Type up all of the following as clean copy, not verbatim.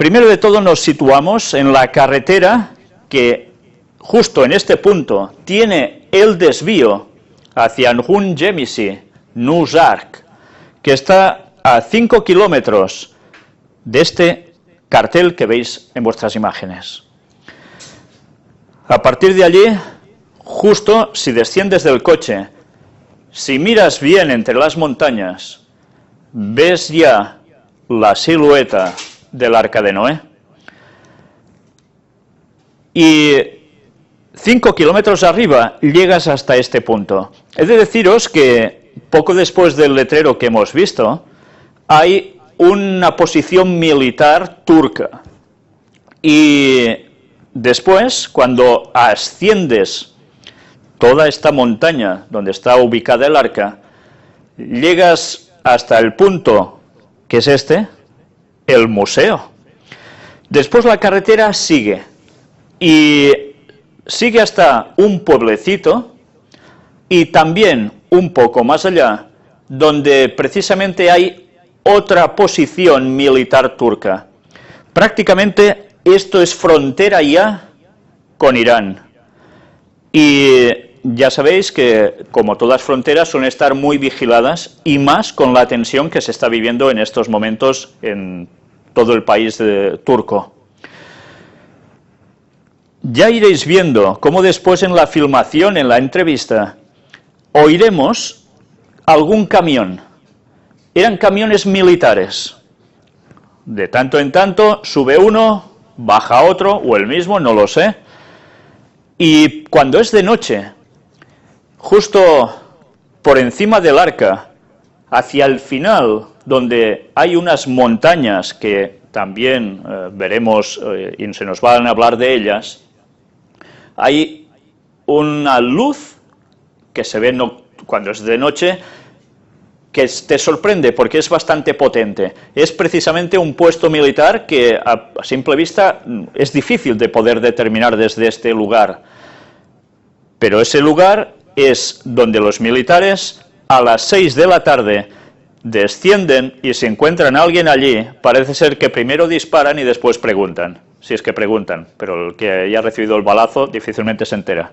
Primero de todo nos situamos en la carretera que justo en este punto tiene el desvío hacia Nhun Gemisi, Nuzark, que está a 5 kilómetros de este cartel que veis en vuestras imágenes. A partir de allí, justo si desciendes del coche, si miras bien entre las montañas, ves ya la silueta del Arca de Noé. Y 5 kilómetros arriba llegas hasta este punto. He de deciros que poco después del letrero que hemos visto, hay una posición militar turca. Y después, cuando asciendes toda esta montaña donde está ubicada el arca, llegas hasta el punto que es este, el museo. Después la carretera sigue y sigue hasta un pueblecito y también un poco más allá, donde precisamente hay otra posición militar turca. Prácticamente esto es frontera ya con Irán. Y ya sabéis que, como todas fronteras, suelen estar muy vigiladas, y más con la tensión que se está viviendo en estos momentos en todo el país turco. Ya iréis viendo cómo después en la filmación, en la entrevista, oiremos algún camión. Eran camiones militares. De tanto en tanto sube uno, baja otro, o el mismo, no lo sé. Y cuando es de noche, justo por encima del arca, hacia el final, donde hay unas montañas que también veremos y se nos van a hablar de ellas, hay una luz que se ve cuando es de noche, que te sorprende porque es bastante potente. Es precisamente un puesto militar que a simple vista es difícil de poder determinar desde este lugar. Pero ese lugar es donde los militares a las 6 de la tarde descienden y si encuentran a alguien allí, parece ser que primero disparan y después preguntan, si es que preguntan, pero el que haya recibido el balazo difícilmente se entera.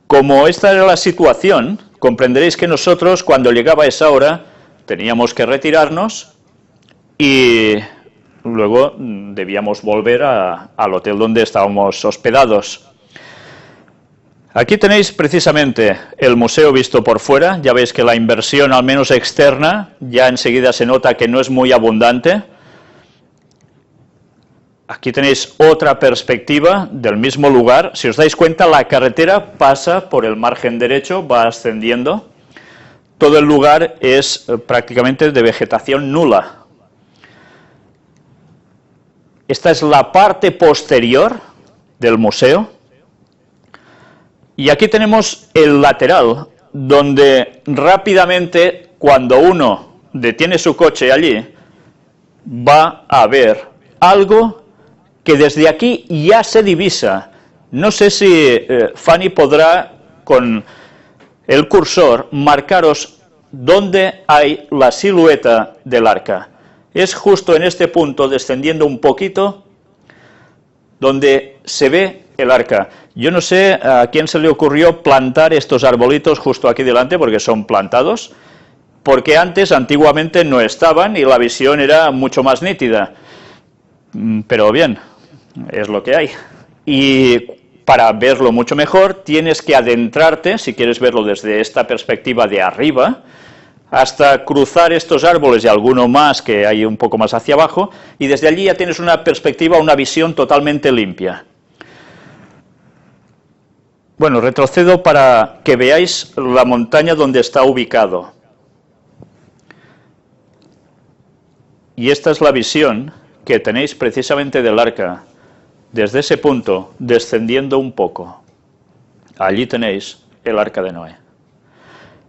Como esta era la situación, comprenderéis que nosotros, cuando llegaba esa hora, teníamos que retirarnos y luego debíamos volver al hotel donde estábamos hospedados. Aquí tenéis precisamente el museo visto por fuera. Ya veis que la inversión, al menos externa, ya enseguida se nota que no es muy abundante. Aquí tenéis otra perspectiva del mismo lugar. Si os dais cuenta, la carretera pasa por el margen derecho, va ascendiendo. Todo el lugar es prácticamente de vegetación nula. Esta es la parte posterior del museo. Y aquí tenemos el lateral, donde rápidamente, cuando uno detiene su coche allí, va a ver algo que desde aquí ya se divisa. No sé si Fanny podrá, con el cursor, marcaros dónde hay la silueta del arca. Es justo en este punto, descendiendo un poquito, donde se ve el arca. Yo no sé a quién se le ocurrió plantar estos arbolitos justo aquí delante, porque son plantados, porque antes, antiguamente, no estaban y la visión era mucho más nítida. Pero bien, es lo que hay. Y para verlo mucho mejor, tienes que adentrarte, si quieres verlo desde esta perspectiva de arriba, hasta cruzar estos árboles y alguno más que hay un poco más hacia abajo, y desde allí ya tienes una perspectiva, una visión totalmente limpia. Bueno, retrocedo para que veáis la montaña donde está ubicado. Y esta es la visión que tenéis precisamente del arca, desde ese punto, descendiendo un poco. Allí tenéis el Arca de Noé.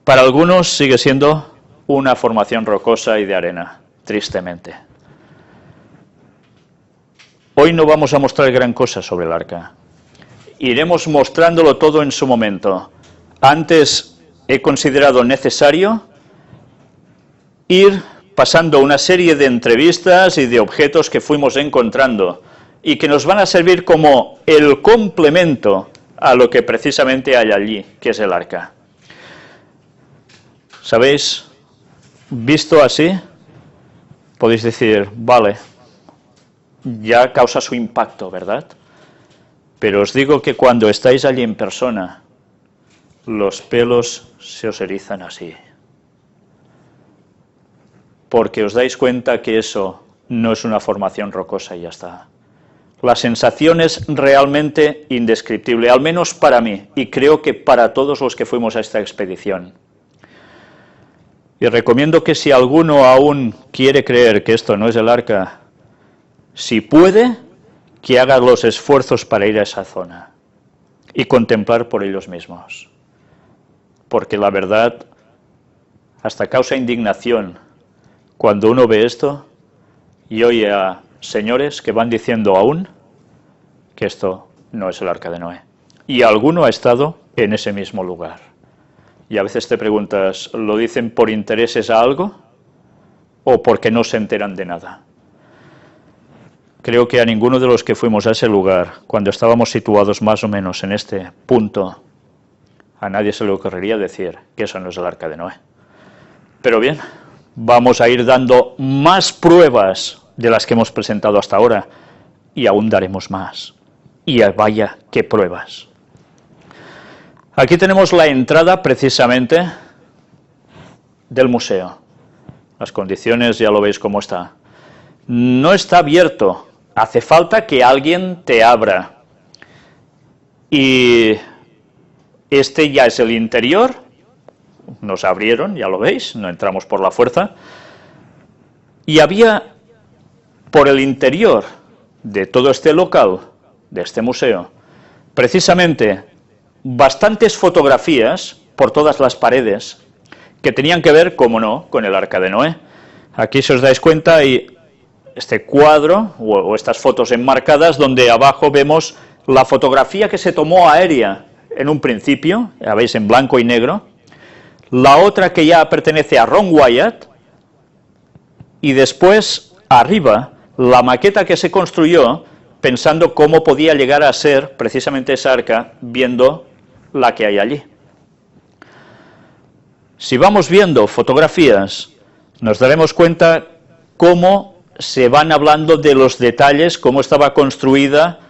Para algunos sigue siendo una formación rocosa y de arena, tristemente. Hoy no vamos a mostrar gran cosa sobre el arca. Iremos mostrándolo todo en su momento. Antes he considerado necesario ir pasando una serie de entrevistas y de objetos que fuimos encontrando y que nos van a servir como el complemento a lo que precisamente hay allí, que es el arca. ¿Sabéis? Visto así, podéis decir, vale, ya causa su impacto, ¿verdad? Pero os digo que cuando estáis allí en persona, los pelos se os erizan así. Porque os dais cuenta que eso no es una formación rocosa y ya está. La sensación es realmente indescriptible, al menos para mí, y creo que para todos los que fuimos a esta expedición. Y recomiendo que si alguno aún quiere creer que esto no es el arca, si puede, que haga los esfuerzos para ir a esa zona y contemplar por ellos mismos. Porque la verdad, hasta causa indignación cuando uno ve esto y oye a señores que van diciendo aún que esto no es el arca de Noé. Y alguno ha estado en ese mismo lugar. Y a veces te preguntas, ¿lo dicen por intereses a algo o porque no se enteran de nada? Creo que a ninguno de los que fuimos a ese lugar, cuando estábamos situados más o menos en este punto, a nadie se le ocurriría decir que eso no es el arca de Noé. Pero bien, vamos a ir dando más pruebas de las que hemos presentado hasta ahora, y aún daremos más. Y vaya, qué pruebas. Aquí tenemos la entrada precisamente del museo. Las condiciones ya lo veis cómo está. No está abierto, hace falta que alguien te abra. Y este ya es el interior, nos abrieron, ya lo veis, no entramos por la fuerza. Y había por el interior de todo este local, de este museo, precisamente bastantes fotografías por todas las paredes que tenían que ver, como no, con el arca de Noé. Aquí, si os dais cuenta, hay este cuadro o estas fotos enmarcadas donde abajo vemos la fotografía que se tomó aérea en un principio, la veis en blanco y negro, la otra que ya pertenece a Ron Wyatt, y después arriba la maqueta que se construyó pensando cómo podía llegar a ser precisamente esa arca, viendo la que hay allí. Si vamos viendo fotografías, nos daremos cuenta cómo se van hablando de los detalles, cómo estaba construida,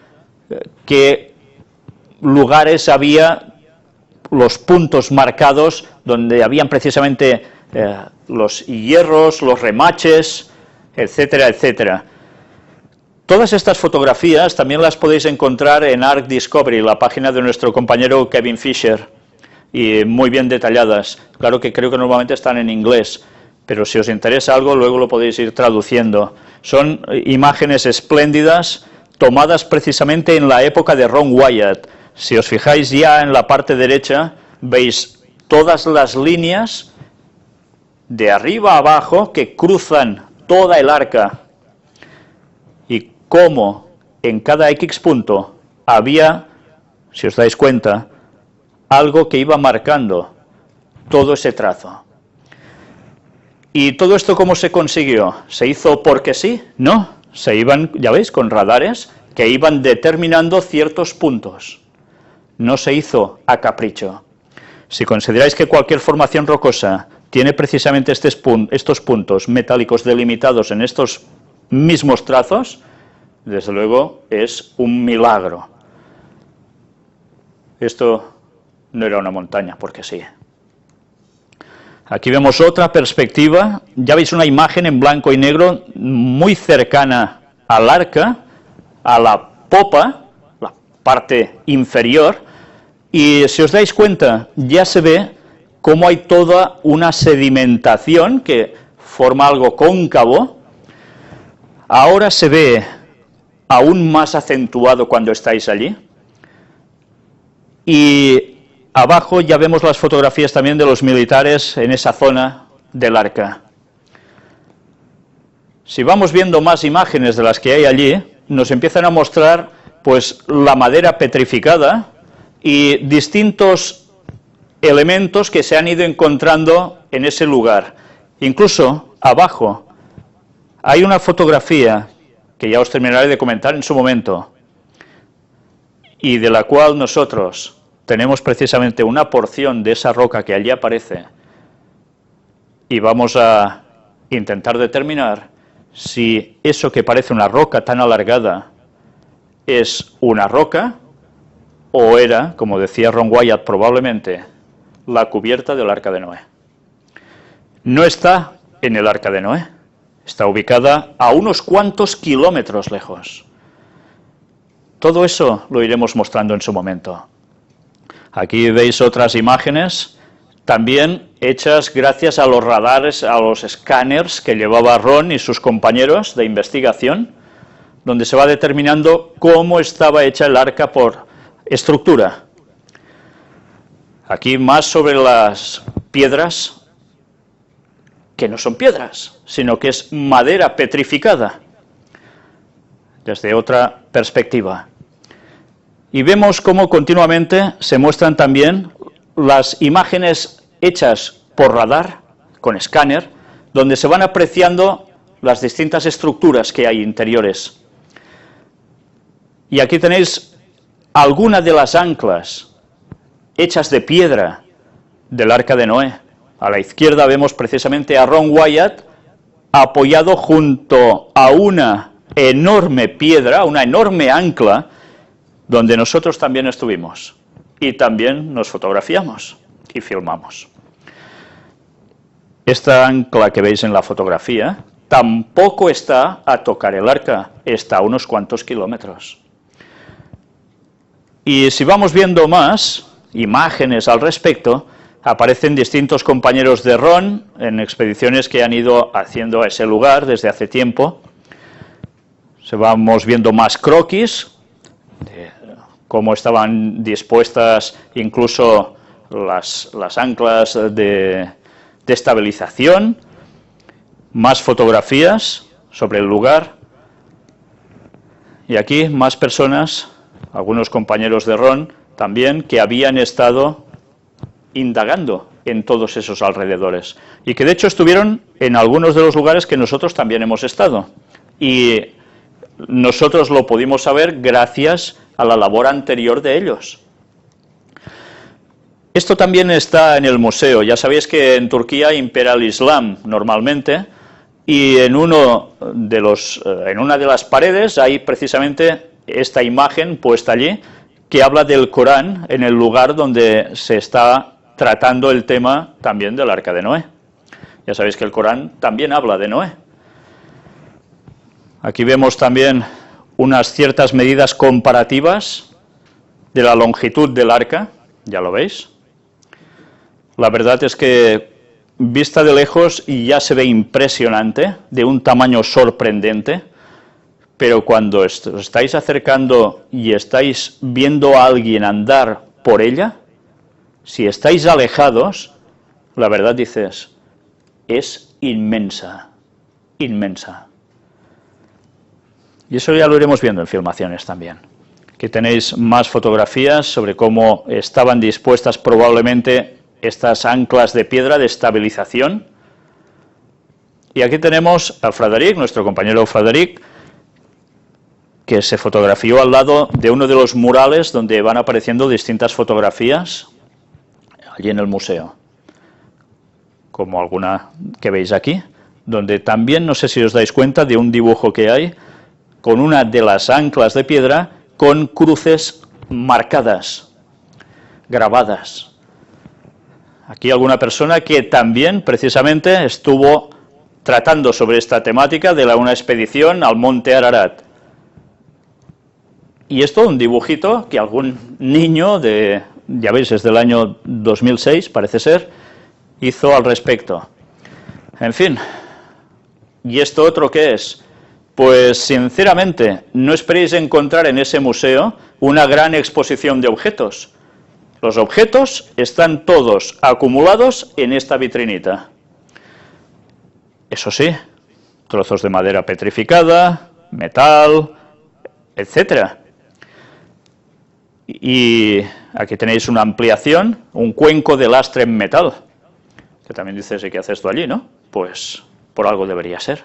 qué lugares había, los puntos marcados donde habían precisamente los hierros, los remaches, etcétera, etcétera. Todas estas fotografías también las podéis encontrar en Ark Discovery, la página de nuestro compañero Kevin Fisher, y muy bien detalladas. Claro que creo que normalmente están en inglés, pero si os interesa algo, luego lo podéis ir traduciendo. Son imágenes espléndidas, tomadas precisamente en la época de Ron Wyatt. Si os fijáis ya en la parte derecha, veis todas las líneas de arriba a abajo que cruzan toda el arca, y cómo en cada X punto había, si os dais cuenta, algo que iba marcando todo ese trazo. ¿Y todo esto cómo se consiguió? ¿Se hizo porque sí? No, se iban, ya veis, con radares que iban determinando ciertos puntos. No se hizo a capricho. Si consideráis que cualquier formación rocosa tiene precisamente estos puntos metálicos delimitados en estos mismos trazos, desde luego es un milagro. Esto no era una montaña, porque sí. Aquí vemos otra perspectiva, ya veis una imagen en blanco y negro muy cercana al arca, a la popa, la parte inferior, y si os dais cuenta, ya se ve cómo hay toda una sedimentación que forma algo cóncavo. Ahora se ve aún más acentuado cuando estáis allí. Y abajo ya vemos las fotografías también de los militares en esa zona del arca. Si vamos viendo más imágenes de las que hay allí, nos empiezan a mostrar pues la madera petrificada y distintos elementos que se han ido encontrando en ese lugar, Incluso abajo hay una fotografía que ya os terminaré de comentar en su momento y de la cual nosotros tenemos precisamente una porción de esa roca que allí aparece y vamos a intentar determinar si eso que parece una roca tan alargada es una roca o era, como decía Ron Wyatt probablemente, la cubierta del Arca de Noé. No está en el Arca de Noé, está ubicada a unos cuantos kilómetros lejos. Todo eso lo iremos mostrando en su momento. Aquí veis otras imágenes, también hechas gracias a los radares, a los escáneres que llevaba Ron y sus compañeros de investigación, donde se va determinando cómo estaba hecha el arca por estructura. Aquí más sobre las piedras, que no son piedras, sino que es madera petrificada, desde otra perspectiva. Y vemos cómo continuamente se muestran también las imágenes hechas por radar, con escáner, donde se van apreciando las distintas estructuras que hay interiores. Y aquí tenéis algunas de las anclas hechas de piedra del Arca de Noé. A la izquierda vemos precisamente a Ron Wyatt apoyado junto a una enorme piedra, una enorme ancla, donde nosotros también estuvimos y también nos fotografiamos y filmamos. Esta ancla que veis en la fotografía tampoco está a tocar el arca, está a unos cuantos kilómetros. Y si vamos viendo más imágenes al respecto, aparecen distintos compañeros de Ron en expediciones que han ido haciendo a ese lugar desde hace tiempo. Se vamos viendo más croquis, de cómo estaban dispuestas incluso las anclas de estabilización, más fotografías sobre el lugar, y aquí más personas, algunos compañeros de Ron también, que habían estado indagando en todos esos alrededores, y que de hecho estuvieron en algunos de los lugares que nosotros también hemos estado, y nosotros lo pudimos saber gracias a la labor anterior de ellos. Esto también está en el museo. Ya sabéis que en Turquía impera el Islam normalmente, y en una de las paredes hay precisamente esta imagen puesta allí que habla del Corán en el lugar donde se está tratando el tema también del Arca de Noé. Ya sabéis que el Corán también habla de Noé. Aquí vemos también unas ciertas medidas comparativas de la longitud del arca, ya lo veis. La verdad es que, vista de lejos, ya se ve impresionante, de un tamaño sorprendente, pero cuando os estáis acercando y estáis viendo a alguien andar por ella, si estáis alejados, la verdad dices, es inmensa, inmensa. Y eso ya lo iremos viendo en filmaciones también. Aquí tenéis más fotografías sobre cómo estaban dispuestas probablemente estas anclas de piedra de estabilización. Y aquí tenemos a Frederic, nuestro compañero Frederic, que se fotografió al lado de uno de los murales donde van apareciendo distintas fotografías allí en el museo, como alguna que veis aquí, donde también, no sé si os dais cuenta, de un dibujo que hay con una de las anclas de piedra con cruces marcadas, grabadas. Aquí alguna persona que también precisamente estuvo tratando sobre esta temática de una expedición al monte Ararat. Y esto, un dibujito que algún niño ya veis, es del año 2006, parece ser, hizo al respecto. En fin, ¿y esto otro qué es? Pues sinceramente, no esperéis encontrar en ese museo una gran exposición de objetos. Los objetos están todos acumulados en esta vitrinita. Eso sí, trozos de madera petrificada, metal, etcétera. Y aquí tenéis una ampliación, un cuenco de lastre en metal, que también dices, ¿y qué haces tú allí, no? pues por algo debería ser.